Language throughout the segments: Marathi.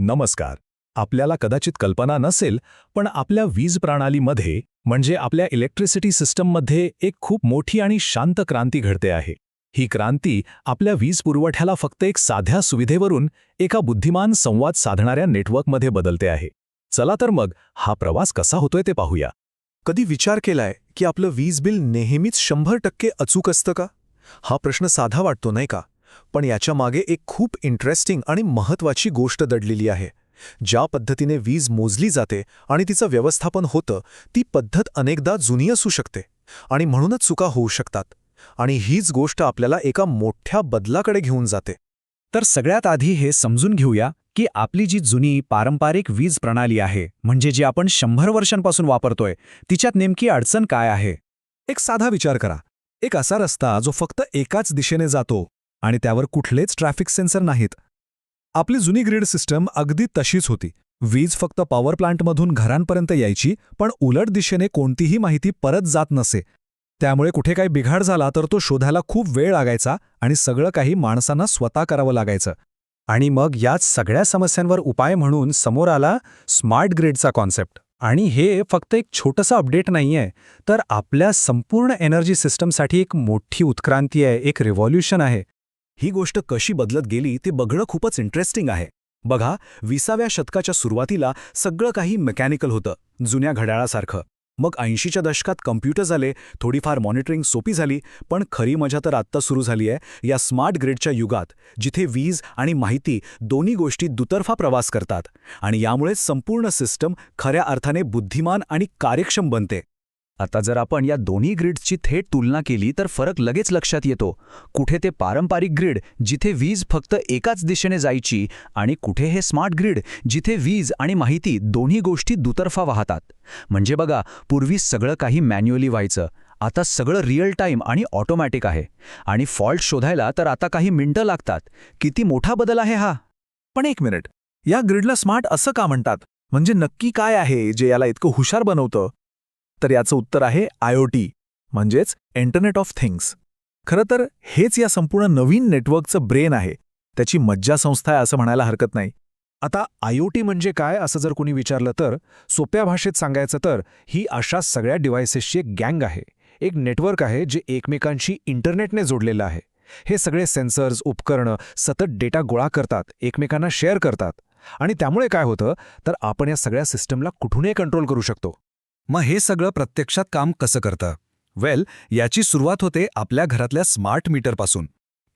नमस्कार. आपल्याला कदाचित कल्पना नसेल, पण आपल्या वीज प्रणालीमध्ये म्हणजे आपल्या इलेक्ट्रिसिटी सिस्टममध्ये एक खूप मोठी आणि शांत क्रांती घडते आहे. ही क्रांती आपल्या वीज पुरवठ्याला फक्त एक साध्या सुविधेवरून एका बुद्धिमान संवाद साधणाऱ्या नेटवर्कमध्ये बदलते आहे. चला तर मग हा प्रवास कसा होतोय ते पाहूया. कधी विचार केलाय की आपलं वीज बिल नेहमीच 100% अचूक असतं का? हा प्रश्न साधा वाटतो नाही का? पण याच्या मागे एक खूप इंटरेस्टिंग आणि महत्त्वाची गोष्ट दडलेली आहे. ज्या पद्धतीने वीज मोजली जाते आणि तिचं व्यवस्थापन होतं, ती पद्धत अनेकदा जुनी असू शकते आणि म्हणूनच चुका होऊ शकतात. आणि हीच गोष्ट आपल्याला एका मोठ्या बदलाकडे घेऊन जाते. तर सगळ्यात आधी हे समजून घेऊया की आपली जी जुनी पारंपरिक वीज प्रणाली आहे, म्हणजे जी आपण 100 वर्षांपासून वापरतोय, तिच्यात नेमकी अडचण काय आहे. एक साधा विचार करा. एक असा रस्ता जो फक्त एकाच दिशेने जातो आणि त्यावर कुठलेच ट्रॅफिक सेन्सर नाहीत. आपली जुनी ग्रीड सिस्टम अगदी तशीच होती. वीज फक्त पॉवर प्लांटमधून घरांपर्यंत यायची, पण उलट दिशेने कोणतीही माहिती परत जात नसे. त्यामुळे कुठे काही बिघाड झाला तर तो शोधायला खूप वेळ लागायचा आणि सगळं काही माणसांना स्वतः करावं लागायचं. आणि मग याच सगळ्या समस्यांवर उपाय म्हणून समोर आला स्मार्ट ग्रिडचा कॉन्सेप्ट. आणि हे फक्त एक छोटंसं अपडेट नाहीये, तर आपल्या संपूर्ण एनर्जी सिस्टमसाठी एक मोठी उत्क्रांती आहे, एक रिव्हॉल्यूशन आहे. ही गोष्ट कशी बदलत गेली ते बघणं खूपच इंटरेस्टिंग आहे. बघा, 20व्या शतकाच्या सुरुवातीला सगळं काही मेकॅनिकल होतं, जुन्या घड्याळासारखं. मग 80च्या दशकात कम्प्युटर्स आले, थोडीफार मॉनिटरिंग सोपी झाली. पण खरी मजा तर आत्ता सुरू झाली आहे या स्मार्ट ग्रिडच्या युगात, जिथे वीज आणि माहिती दोन्ही गोष्टी दुतर्फा प्रवास करतात. आणि यामुळे संपूर्ण सिस्टम खऱ्या अर्थाने बुद्धिमान आणि कार्यक्षम बनते. आता जर आपण या दोन्ही ग्रिड्सची थेट तुलना केली तर फरक लगेच लक्षात येतो. कुठे ते पारंपरिक ग्रिड जिथे वीज फक्त एकाच दिशेने जायची, आणि कुठे हे स्मार्ट ग्रिड जिथे वीज आणि माहिती दोन्ही गोष्टी दुतर्फा वाहतात. म्हणजे बघा, पूर्वी सगळं काही मॅन्युअली व्हायचं, आता सगळं रिअल टाईम आणि ऑटोमॅटिक आहे. आणि फॉल्ट शोधायला तर आता काही मिनिटं लागतात. किती मोठा बदल आहे हा. पण एक मिनिट, या ग्रिडला स्मार्ट असं का म्हणतात? म्हणजे नक्की काय आहे जे याला इतकं हुशार बनवतं? तर याचं उत्तर आहे IoT, म्हणजेच इंटरनेट ऑफ थिंग्स. खरं तर हेच या संपूर्ण नवीन नेटवर्कचं ब्रेन आहे. त्याची मज्जासंस्था आहे असं म्हणायला हरकत नाही. आता IoT म्हणजे काय असं जर कोणी विचारलं तर सोप्या भाषेत सांगायचं तर ही अशा सगळ्या डिव्हायसेसची एक गँग आहे, एक नेटवर्क आहे जे एकमेकांशी इंटरनेटने जोडलेलं आहे. हे सगळे सेन्सर्स, उपकरणं सतत डेटा गोळा करतात, एकमेकांना शेअर करतात. आणि त्यामुळे काय होतं तर आपण या सगळ्या सिस्टमला कुठूनही कंट्रोल करू शकतो. मग हे सगळं प्रत्यक्षात काम कसं करतं? याची सुरुवात होते आपल्या घरातल्या स्मार्ट मीटरपासून.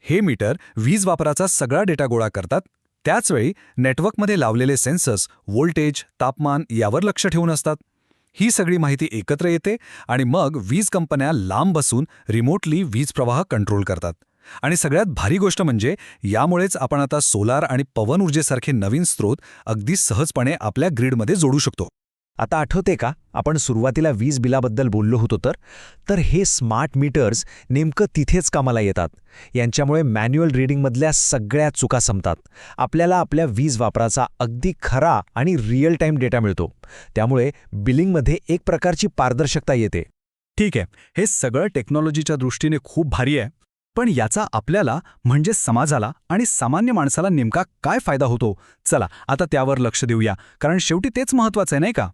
हे मीटर वीज वापराचा सगळा डेटा गोळा करतात. त्याचवेळी नेटवर्कमध्ये लावलेले सेन्सर्स व्होल्टेज, तापमान यावर लक्ष ठेवून असतात. ही सगळी माहिती एकत्र येते आणि मग वीज कंपन्या लांब बसून रिमोटली वीज प्रवाह कंट्रोल करतात. आणि सगळ्यात भारी गोष्ट म्हणजे यामुळेच आपण आता सोलार आणि पवन ऊर्जेसारखे नवीन स्रोत अगदी सहजपणे आपल्या ग्रीडमध्ये जोडू शकतो. आता आठवते का आपण सुरुवातीला वीज बिलाबद्दल बोललो होतो तर हे स्मार्ट मीटर्स नेमकं तिथेच कामाला येतात. यांच्यामुळे मॅन्युअल रीडिंगमधल्या सगळ्या चुका संपतात. आपल्याला आपल्या वीज वापराचा अगदी खरा आणि रिअल टाईम डेटा मिळतो. त्यामुळे बिलिंगमध्ये एक प्रकारची पारदर्शकता येते. ठीक आहे, हे सगळं टेक्नॉलॉजीच्या दृष्टीने खूप भारी आहे. पण याचा आपल्याला म्हणजे समाजाला आणि सामान्य माणसाला नेमका काय फायदा होतो? चला आता त्यावर लक्ष देऊया, कारण शेवटी तेच महत्त्वाचं आहे नाही का?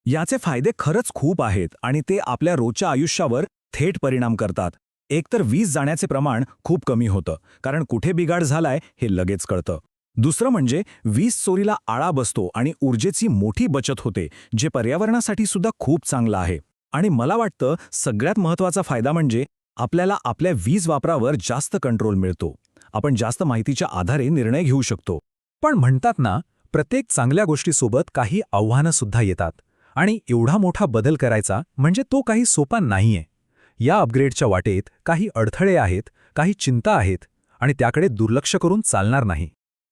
याचे फायदे खरंच खूप आहेत आणि ते आपल्या रोजच्या आयुष्यावर थेट परिणाम करतात. एकतर वीज जाण्याचे प्रमाण खूप कमी होतं, कारण कुठे बिघाड झालाय हे लगेच कळतं. दुसरं म्हणजे वीज चोरीला आळा बसतो आणि ऊर्जेची मोठी बचत होते, जे पर्यावरणासाठी सुद्धा खूप चांगलं आहे. आणि मला वाटतं सगळ्यात महत्त्वाचा फायदा म्हणजे आपल्याला आपल्या वीज वापरावर जास्त कंट्रोल मिळतो. आपण जास्त माहितीच्या आधारे निर्णय घेऊ शकतो. पण म्हणतात ना, प्रत्येक चांगल्या गोष्टीसोबत काही आव्हानं सुद्धा येतात. आणि एवढा मोठा बदल करायचा म्हणजे तो काही सोपा नाहीये. या अपग्रेडच्या वाटेत काही अडथळे आहेत, काही चिंता आहेत, आणि त्याकडे दुर्लक्ष करून चालणार नाही.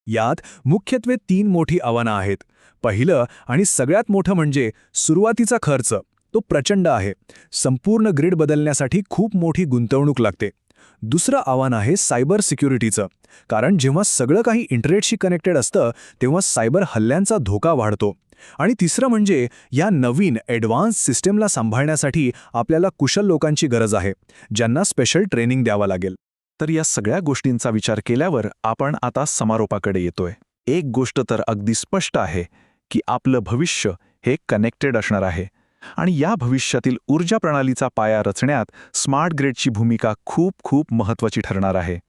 यात मुख्यत्वे 3 मोठी आव्हानं आहेत. पहिलं आणि सगळ्यात मोठं म्हणजे सुरुवातीचा खर्च. तो प्रचंड आहे. संपूर्ण ग्रिड बदलण्यासाठी खूप मोठी गुंतवणूक लागते. दुसरं आव्हान आहे सायबर सिक्युरिटीचं, कारण जेव्हा सगळं काही इंटरनेटशी कनेक्टेड असतं तेव्हा सायबर हल्ल्यांचा धोका वाढतो. आणि तिसरं म्हणजे या नवीन ॲडव्हान्स सिस्टमला सांभाळण्यासाठी आपल्याला कुशल लोकांची गरज आहे, ज्यांना स्पेशल ट्रेनिंग द्यावं लागेल. तर या सगळ्या गोष्टींचा विचार केल्यावर आपण आता समारोपाकडे येतोय. एक गोष्ट तर अगदी स्पष्ट आहे की आपलं भविष्य हे कनेक्टेड असणार आहे आणि या भविष्यातील ऊर्जा प्रणालीचा पाया रचण्यात स्मार्ट ग्रिडची भूमिका खूप खूप महत्त्वाची ठरणार आहे.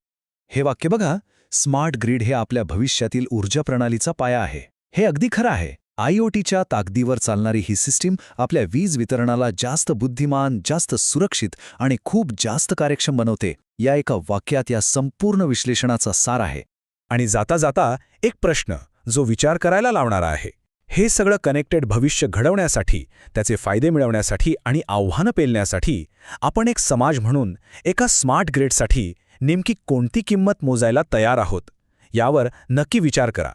हे वाक्य बघा, स्मार्ट ग्रिड हे आपल्या भविष्यातील ऊर्जा प्रणालीचा पाया आहे. हे अगदी खरं आहे. IoTच्या ताकदीवर चालणारी ही सिस्टीम आपल्या वीज वितरणाला जास्त बुद्धिमान, जास्त सुरक्षित आणि खूप जास्त कार्यक्षम बनवते. या एका वाक्यात या संपूर्ण विश्लेषणाचा सार आहे. आणि जाता जाता एक प्रश्न जो विचार करायला लावणारा आहे. हे सगळं कनेक्टेड भविष्य घडवण्यासाठी, त्याचे फायदे मिळवण्यासाठी आणि आव्हानं पेलण्यासाठी आपण एक समाज म्हणून एका स्मार्ट ग्रिडसाठी नेमकी कोणती किंमत मोजायला तयार आहोत यावर नक्की विचार करा.